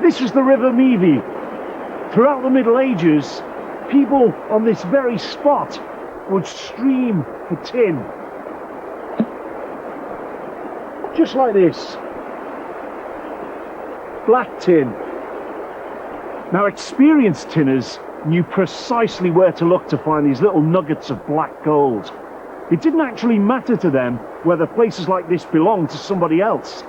This was the River Meavy. Throughout the Middle Ages, people on this very spot would stream for tin. Just like this. Black tin. Now, experienced tinners knew precisely where to look to find these little nuggets of black gold. It didn't actually matter to them whether places like this belonged to somebody else.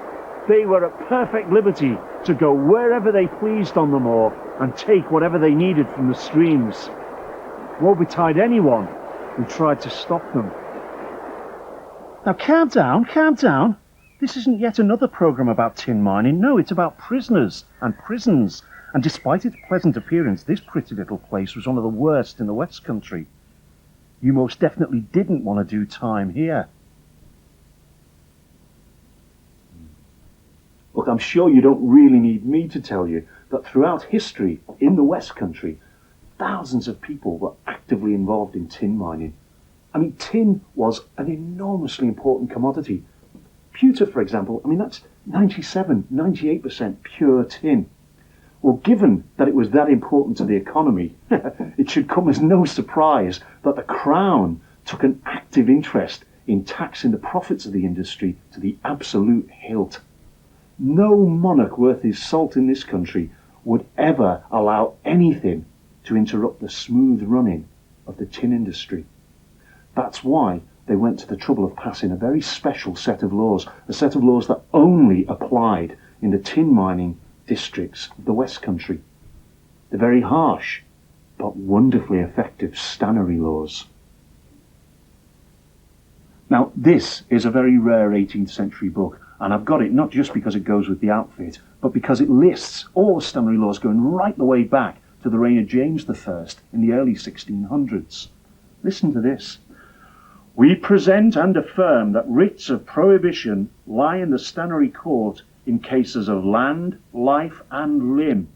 They were at perfect liberty to go wherever they pleased on the moor and take whatever they needed from the streams. Woe betide anyone who tried to stop them. Now calm down, calm down. This isn't yet another programme about tin mining. No, it's about prisoners and prisons. And despite its pleasant appearance, this pretty little place was one of the worst in the Westcountry. You most definitely didn't want to do time here. Look, I'm sure you don't really need me to tell you that throughout history in the Westcountry, thousands of people were actively involved in tin mining. I mean, tin was an enormously important commodity. Pewter, for example, I mean, that's 98% pure tin. Well, given that it was that important to the economy, it should come as no surprise that the Crown took an active interest in taxing the profits of the industry to the absolute hilt. No monarch worth his salt in this country would ever allow anything to interrupt the smooth running of the tin industry. That's why they went to the trouble of passing a very special set of laws, a set of laws that only applied in the tin mining districts of the Westcountry. The very harsh but wonderfully effective stannery laws. Now, this is a very rare 18th century book, and I've got it not just because it goes with the outfit, but because it lists all the stannery laws going right the way back to the reign of James I in the early 1600s. Listen to this. We present and affirm that writs of prohibition lie in the stannery court in cases of land, life, and limb,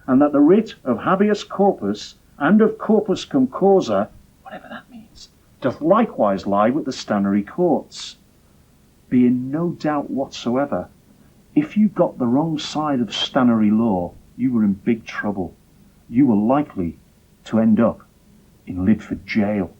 and that the writ of habeas corpus and of corpus cum causa, whatever that means, doth likewise lie with the stannery courts. Be in no doubt whatsoever, if you got the wrong side of stannery law, you were in big trouble. You were likely to end up in Lidford jail.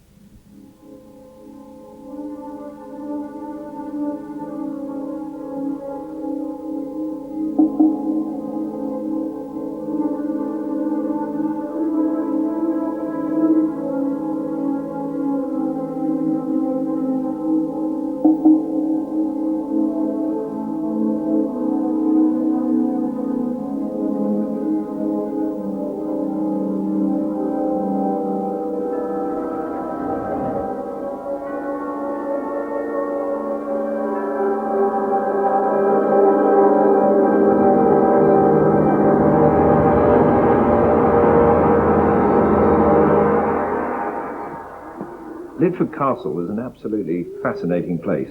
Lidford Castle is an absolutely fascinating place.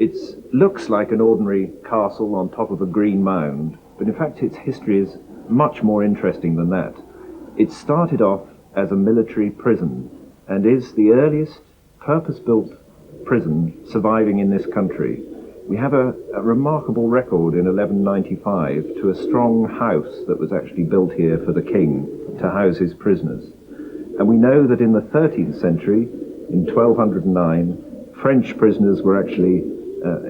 It looks like an ordinary castle on top of a green mound, but in fact its history is much more interesting than that. It started off as a military prison and is the earliest purpose-built prison surviving in this country. We have a remarkable record in 1195 to a strong house that was actually built here for the king to house his prisoners. And we know that in the 13th century, in 1209, French prisoners were actually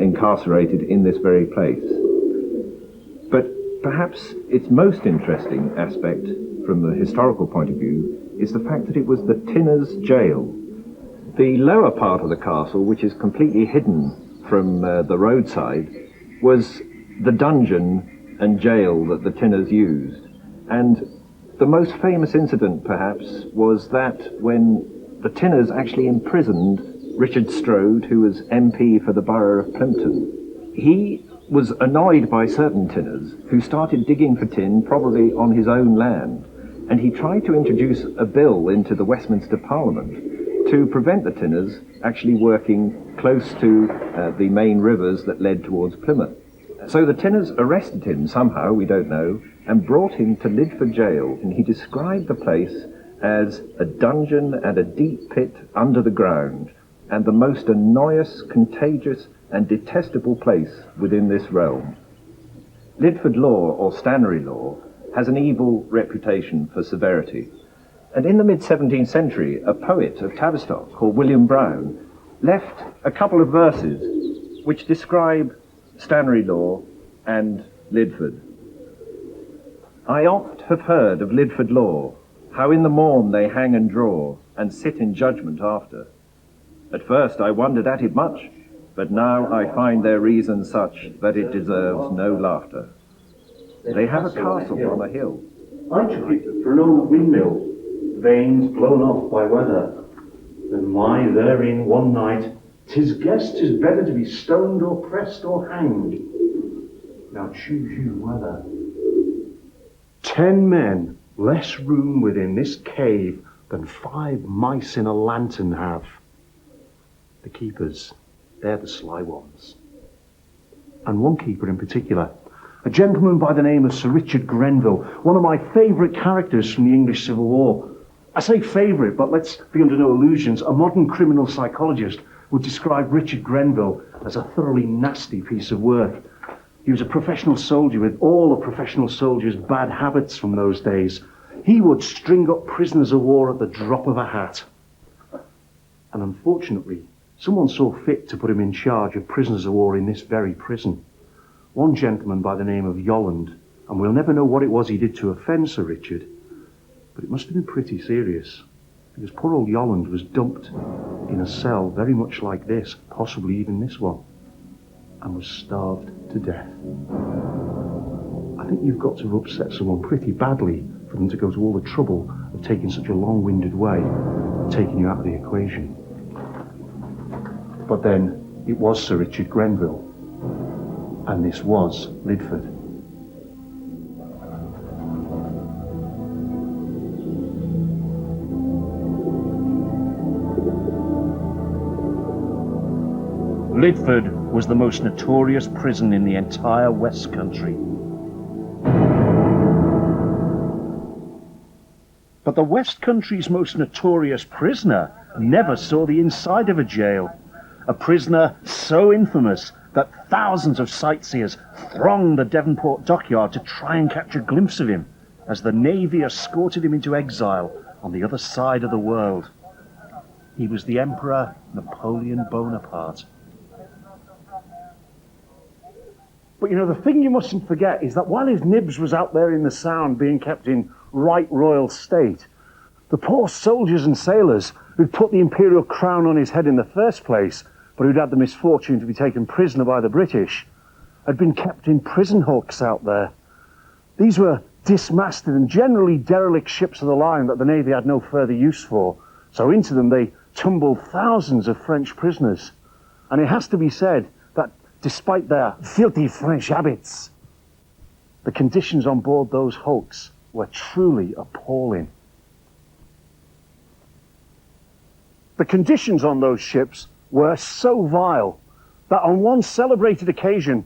incarcerated in this very place. But perhaps its most interesting aspect from the historical point of view is the fact that it was the Tinners' jail. The lower part of the castle, which is completely hidden from the roadside, was the dungeon and jail that the Tinners used. And the most famous incident, perhaps, was that when the Tinners actually imprisoned Richard Strode, who was MP for the borough of Plimpton. He was annoyed by certain tinners who started digging for tin, probably on his own land, and he tried to introduce a bill into the Westminster Parliament to prevent the tinners actually working close to the main rivers that led towards Plymouth. So the tinners arrested him somehow, we don't know, and brought him to Lidford jail, and he described the place as a dungeon and a deep pit under the ground, and the most annoyous, contagious, and detestable place within this realm. Lidford law, or stannery law, has an evil reputation for severity. And in the mid-17th century, a poet of Tavistock called William Browne left a couple of verses which describe Stanley Law and Lidford. I oft have heard of Lidford Law, how in the morn they hang and draw, and sit in judgment after. At first I wondered at it much, but now I find their reason such that it deserves no laughter. They have a castle on a hill. I took it for an old windmill, vanes blown off by weather. Then lie therein one night, 'tis guessed 'tis better to be stoned or pressed or hanged. Now choose you whether. 10 men less room within this cave than 5 mice in a lantern have. The keepers, they're the sly ones. And one keeper in particular, a gentleman by the name of Sir Richard Grenville, one of my favourite characters from the English Civil War. I say favourite, but let's be under no illusions. A modern criminal psychologist would describe Richard Grenville as a thoroughly nasty piece of work. He was a professional soldier with all a professional soldier's bad habits from those days. He would string up prisoners of war at the drop of a hat. And unfortunately, someone saw fit to put him in charge of prisoners of war in this very prison. One gentleman by the name of Yolland, and we'll never know what it was he did to offend Sir Richard, but it must have been pretty serious, because poor old Yolland was dumped in a cell very much like this, possibly even this one, and was starved to death. I think you've got to have upset someone pretty badly for them to go to all the trouble of taking such a long-winded way, taking you out of the equation. But then, it was Sir Richard Grenville, and this was Lidford. Lidford was the most notorious prison in the entire West Country. But the West Country's most notorious prisoner never saw the inside of a jail. A prisoner so infamous that thousands of sightseers thronged the Devonport dockyard to try and catch a glimpse of him as the Navy escorted him into exile on the other side of the world. He was the Emperor Napoleon Bonaparte. But you know, the thing you mustn't forget is that while his nibs was out there in the Sound being kept in right royal state, the poor soldiers and sailors who'd put the imperial crown on his head in the first place, but who'd had the misfortune to be taken prisoner by the British, had been kept in prison hulks out there. These were dismasted and generally derelict ships of the line that the Navy had no further use for, so into them they tumbled thousands of French prisoners. And it has to be said that despite their filthy French habits, the conditions on board those hulks were truly appalling. The conditions on those ships were so vile that on one celebrated occasion,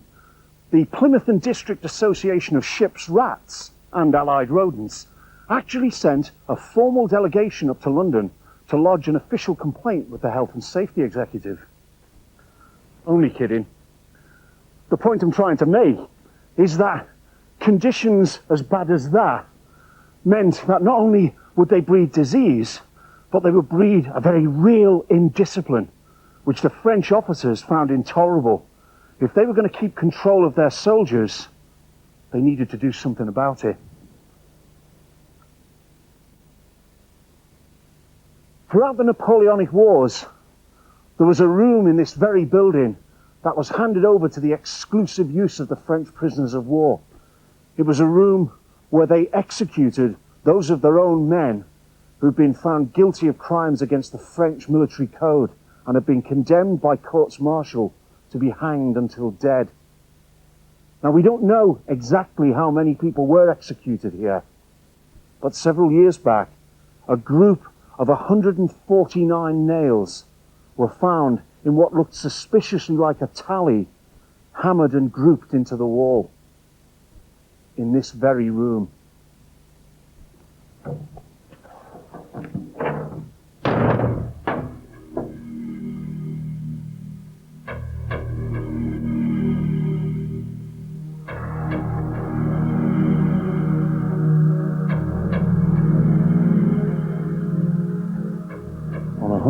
the Plymouth and District Association of Ships' Rats and Allied Rodents actually sent a formal delegation up to London to lodge an official complaint with the Health and Safety Executive. Only kidding. The point I'm trying to make is that conditions as bad as that meant that not only would they breed disease, but they would breed a very real indiscipline, which the French officers found intolerable. If they were going to keep control of their soldiers, they needed to do something about it. Throughout the Napoleonic Wars, there was a room in this very building that was handed over to the exclusive use of the French prisoners of war. It was a room where they executed those of their own men who'd been found guilty of crimes against the French military code and had been condemned by courts-martial to be hanged until dead. Now, we don't know exactly how many people were executed here, but several years back, a group of 149 nails were found in what looked suspiciously like a tally, hammered and grouped into the wall, in this very room.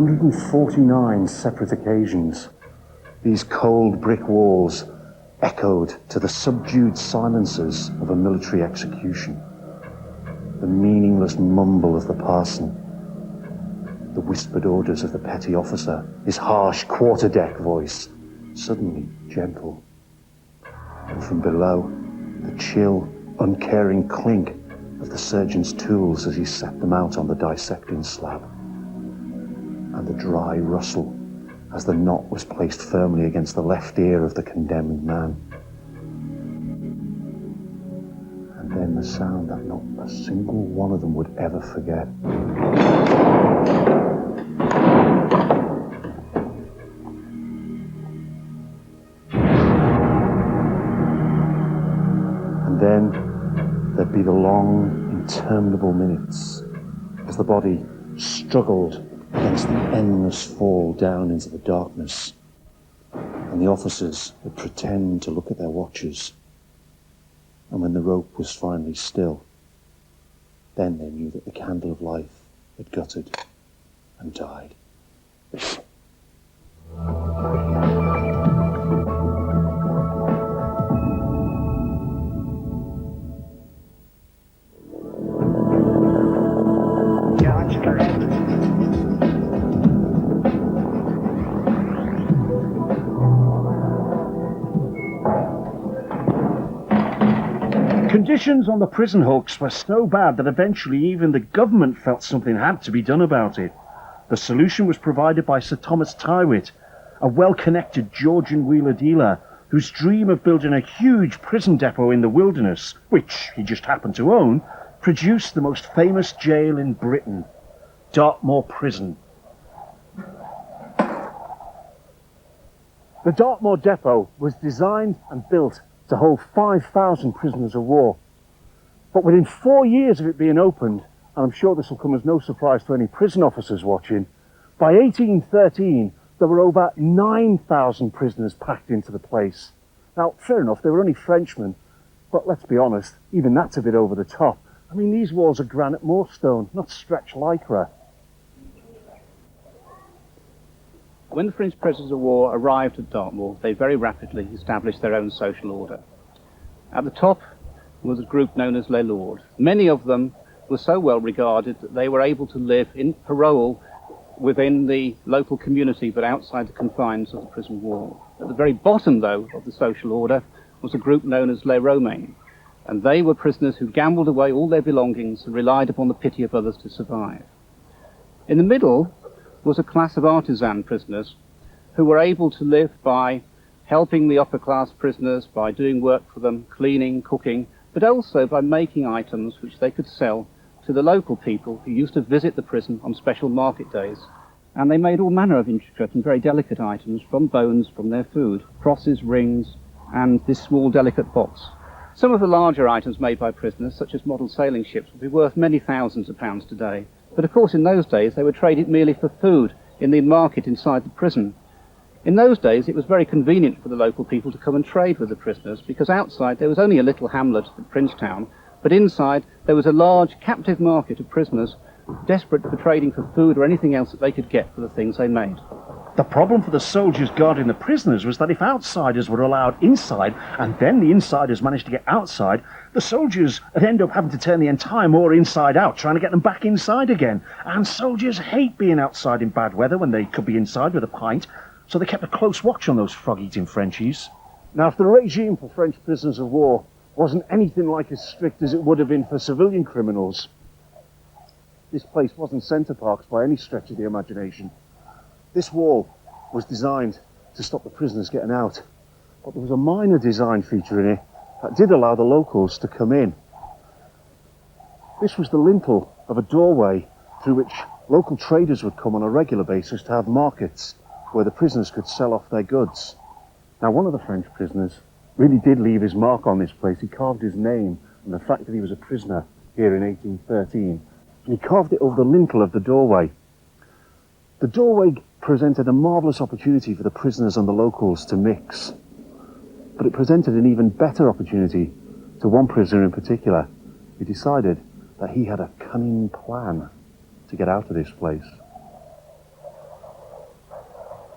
149 separate occasions, these cold brick walls echoed to the subdued silences of a military execution. The meaningless mumble of the parson, the whispered orders of the petty officer, his harsh quarterdeck voice, suddenly gentle. And from below, the chill, uncaring clink of the surgeon's tools as he set them out on the dissecting slab. And the dry rustle as the knot was placed firmly against the left ear of the condemned man. And then the sound that not a single one of them would ever forget. And then there'd be the long, interminable minutes as the body struggled against the endless fall down into the darkness, and the officers would pretend to look at their watches, and when the rope was finally still, then they knew that the candle of life had guttered and died. Conditions on the prison hulks were so bad that eventually even the government felt something had to be done about it. The solution was provided by Sir Thomas Tyrwhitt, a well-connected Georgian wheeler dealer whose dream of building a huge prison depot in the wilderness, which he just happened to own, produced the most famous jail in Britain, Dartmoor Prison. The Dartmoor depot was designed and built to hold 5,000 prisoners of war. But within 4 years of it being opened, and I'm sure this will come as no surprise to any prison officers watching, by 1813 there were over 9,000 prisoners packed into the place. Now, fair enough, they were only Frenchmen, but let's be honest, even that's a bit over the top. I mean, these walls are granite moorstone, not stretch lycra. When the French prisoners of war arrived at Dartmoor, they very rapidly established their own social order. At the top was a group known as Les Lords. Many of them were so well regarded that they were able to live in parole within the local community but outside the confines of the prison wall. At the very bottom, though, of the social order was a group known as Les Romains, and they were prisoners who gambled away all their belongings and relied upon the pity of others to survive. In the middle was a class of artisan prisoners who were able to live by helping the upper class prisoners, by doing work for them, cleaning, cooking, but also by making items which they could sell to the local people who used to visit the prison on special market days. And they made all manner of intricate and very delicate items from bones from their food, crosses, rings, and this small delicate box. Some of the larger items made by prisoners, such as model sailing ships, would be worth many thousands of pounds today. But of course in those days they were traded merely for food in the market inside the prison. In those days it was very convenient for the local people to come and trade with the prisoners, because outside there was only a little hamlet at Princetown, but inside there was a large captive market of prisoners desperate for trading for food or anything else that they could get for the things they made. The problem for the soldiers guarding the prisoners was that if outsiders were allowed inside, and then the insiders managed to get outside, the soldiers would end up having to turn the entire moor inside out, trying to get them back inside again. And soldiers hate being outside in bad weather when they could be inside with a pint, so they kept a close watch on those frog-eating Frenchies. Now, if the regime for French prisoners of war wasn't anything like as strict as it would have been for civilian criminals, this place wasn't Centre Parks by any stretch of the imagination. This wall was designed to stop the prisoners getting out, but there was a minor design feature in it that did allow the locals to come in. This was the lintel of a doorway through which local traders would come on a regular basis to have markets where the prisoners could sell off their goods. Now, one of the French prisoners really did leave his mark on this place. He carved his name and the fact that he was a prisoner here in 1813, and he carved it over the lintel of the doorway. The doorway presented a marvellous opportunity for the prisoners and the locals to mix, but it presented an even better opportunity to one prisoner in particular who decided that he had a cunning plan to get out of this place.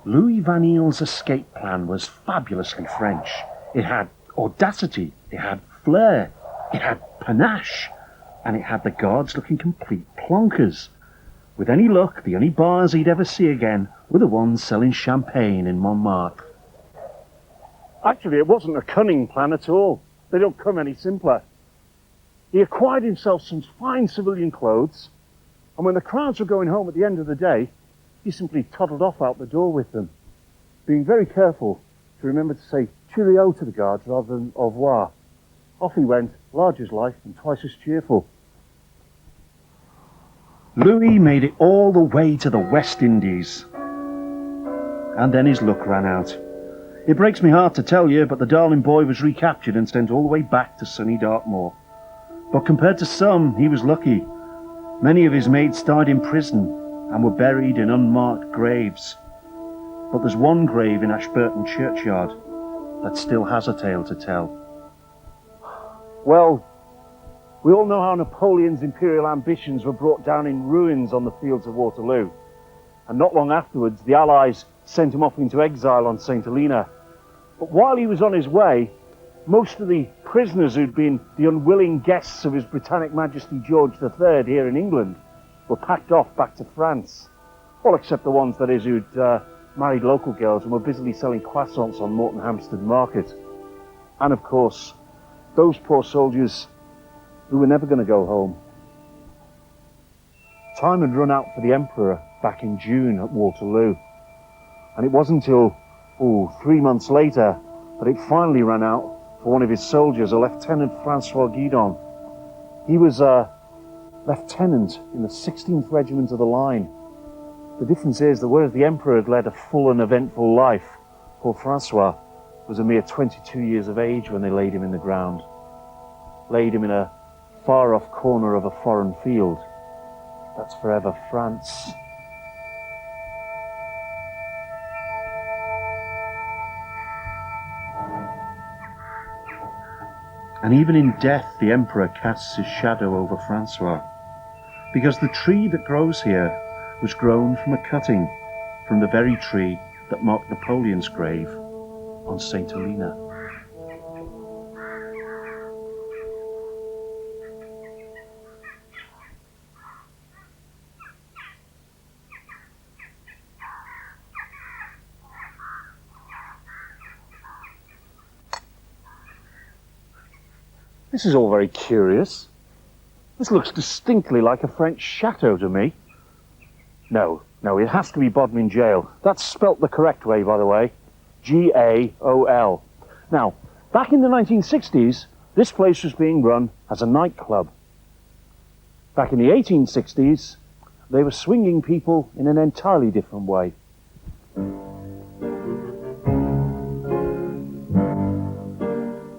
Louis Van Eel's escape plan was fabulously French. It had audacity, it had flair, it had panache, and it had the guards looking complete plonkers. With any luck, the only bars he'd ever see again were the ones selling champagne in Montmartre. Actually, it wasn't a cunning plan at all. They don't come any simpler. He acquired himself some fine civilian clothes, and when the crowds were going home at the end of the day, he simply toddled off out the door with them, being very careful to remember to say cheerio to the guards rather than au revoir. Off he went, large as life and twice as cheerful. Louis made it all the way to the West Indies, and then his luck ran out. It breaks me heart to tell you, but the darling boy was recaptured and sent all the way back to sunny Dartmoor. But compared to some, he was lucky. Many of his mates died in prison and were buried in unmarked graves. But there's one grave in Ashburton churchyard that still has a tale to tell. Well, we all know how Napoleon's imperial ambitions were brought down in ruins on the fields of Waterloo. And not long afterwards, the Allies sent him off into exile on St. Helena. But while he was on his way, most of the prisoners who'd been the unwilling guests of His Britannic Majesty George III here in England were packed off back to France. All except the ones, that is, who'd married local girls and were busily selling croissants on Morton Hampstead Market. And of course, those poor soldiers who were never going to go home. Time had run out for the Emperor back in June at Waterloo. And it wasn't until 3 months later that it finally ran out for one of his soldiers, a Lieutenant Francois Guidon. He was a lieutenant in the 16th Regiment of the Line. The difference is that whereas the Emperor had led a full and eventful life, poor Francois was a mere 22 years of age when they laid him in the ground. Laid him in a far-off corner of a foreign field. That's forever France. And even in death, the Emperor casts his shadow over Francois, because the tree that grows here was grown from a cutting from the very tree that marked Napoleon's grave on St. Helena. This is all very curious. This looks distinctly like a French chateau to me. No, it has to be Bodmin Jail. That's spelt the correct way, by the way. G-A-O-L. Now, back in the 1960s, this place was being run as a nightclub. Back in the 1860s, they were swinging people in an entirely different way.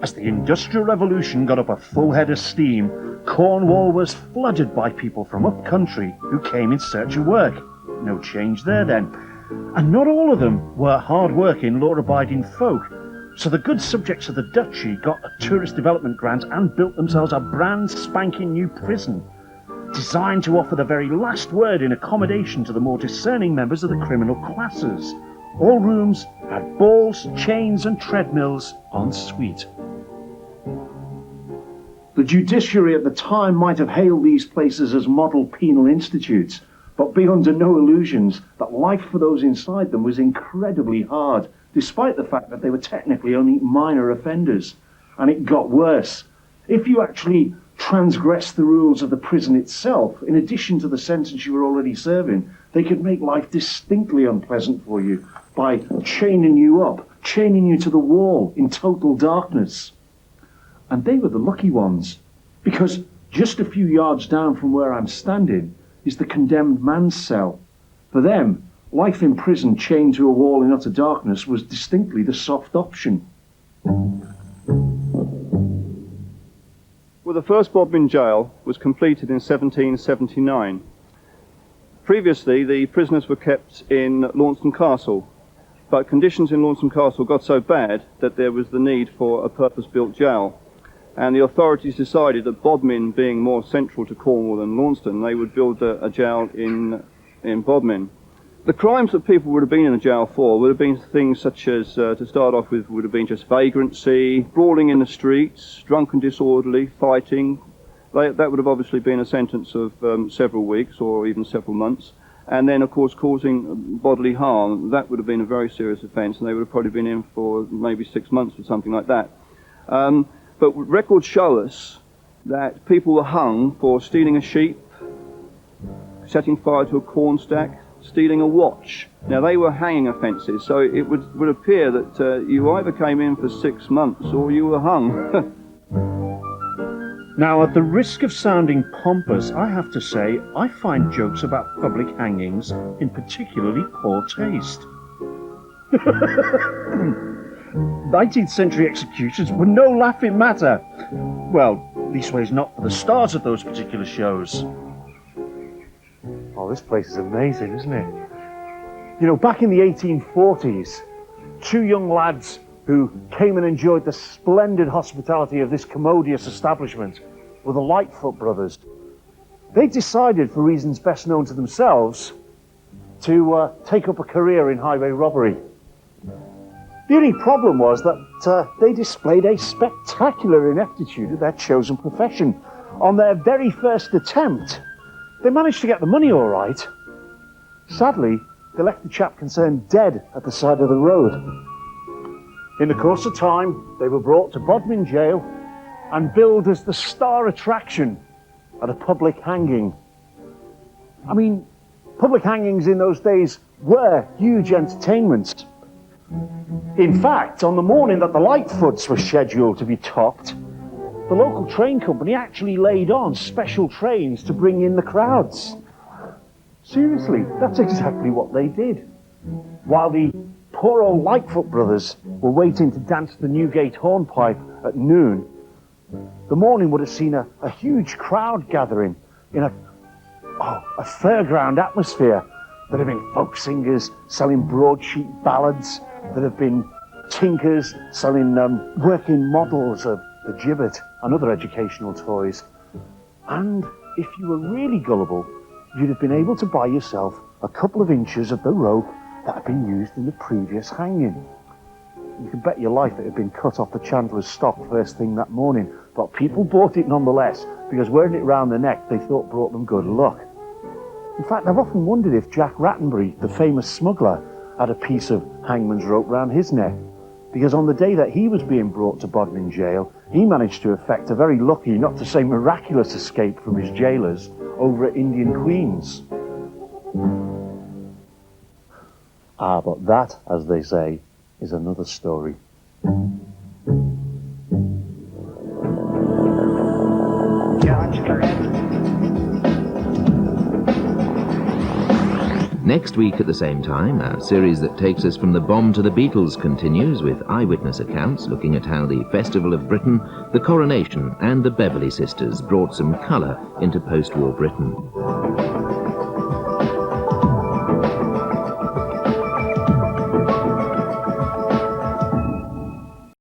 As the Industrial Revolution got up a full head of steam, Cornwall was flooded by people from up country who came in search of work. No change there then. And not all of them were hard-working, law-abiding folk. So the good subjects of the duchy got a tourist development grant and built themselves a brand spanking new prison, designed to offer the very last word in accommodation to the more discerning members of the criminal classes. All rooms had balls, chains and treadmills en suite. The judiciary at the time might have hailed these places as model penal institutes, but be under no illusions that life for those inside them was incredibly hard, despite the fact that they were technically only minor offenders. And it got worse. If you actually transgressed the rules of the prison itself, in addition to the sentence you were already serving, they could make life distinctly unpleasant for you by chaining you up, chaining you to the wall in total darkness. And they were the lucky ones, because just a few yards down from where I'm standing is the condemned man's cell. For them, life in prison chained to a wall in utter darkness was distinctly the soft option. Well, the first Bodmin jail was completed in 1779. Previously, the prisoners were kept in Launceston Castle, but conditions in Launceston Castle got so bad that there was the need for a purpose-built jail. And the authorities decided that Bodmin, being more central to Cornwall than Launceston, they would build a jail in Bodmin. The crimes that people would have been in the jail for would have been things such as, to start off with, would have been just vagrancy, brawling in the streets, drunk and disorderly, fighting. That would have obviously been a sentence of several weeks or even several months. And then, of course, causing bodily harm. That would have been a very serious offence, and they would have probably been in for maybe 6 months or something like that. But records show us that people were hung for stealing a sheep, setting fire to a corn stack, stealing a watch. Now, they were hanging offences, so it would appear that you either came in for 6 months or you were hung. Now, at the risk of sounding pompous, I have to say I find jokes about public hangings in particularly poor taste. 19th century executions were no laughing matter. Well, leastways not for the stars of those particular shows. Oh, this place is amazing, isn't it? You know, back in the 1840s, two young lads who came and enjoyed the splendid hospitality of this commodious establishment were the Lightfoot brothers. They decided, for reasons best known to themselves, to take up a career in highway robbery. The only problem was that they displayed a spectacular ineptitude at their chosen profession. On their very first attempt, they managed to get the money all right. Sadly, they left the chap concerned dead at the side of the road. In the course of time, they were brought to Bodmin Jail and billed as the star attraction at a public hanging. I mean, public hangings in those days were huge entertainments. In fact, on the morning that the Lightfoots were scheduled to be topped, the local train company actually laid on special trains to bring in the crowds. Seriously, that's exactly what they did. While the poor old Lightfoot brothers were waiting to dance the Newgate hornpipe at noon, the morning would have seen a huge crowd gathering in a fairground atmosphere. There'd have been folk singers selling broadsheet ballads. There'd have been tinkers selling working models of the gibbet and other educational toys. And if you were really gullible, you'd have been able to buy yourself a couple of inches of the rope that had been used in the previous hanging. You can bet your life it had been cut off the chandler's stock first thing that morning, but people bought it nonetheless, because wearing it round the neck they thought brought them good luck. In fact, I've often wondered if Jack Rattenbury, the famous smuggler, had a piece of hangman's rope round his neck, because on the day that he was being brought to Bodmin Jail, he managed to effect a very lucky, not to say miraculous, escape from his jailers over at Indian Queens. Ah, but that, as they say, is another story. Next week at the same time, our series that takes us from the bomb to the Beatles continues with eyewitness accounts looking at how the Festival of Britain, the coronation and the Beverley Sisters brought some colour into post-war Britain.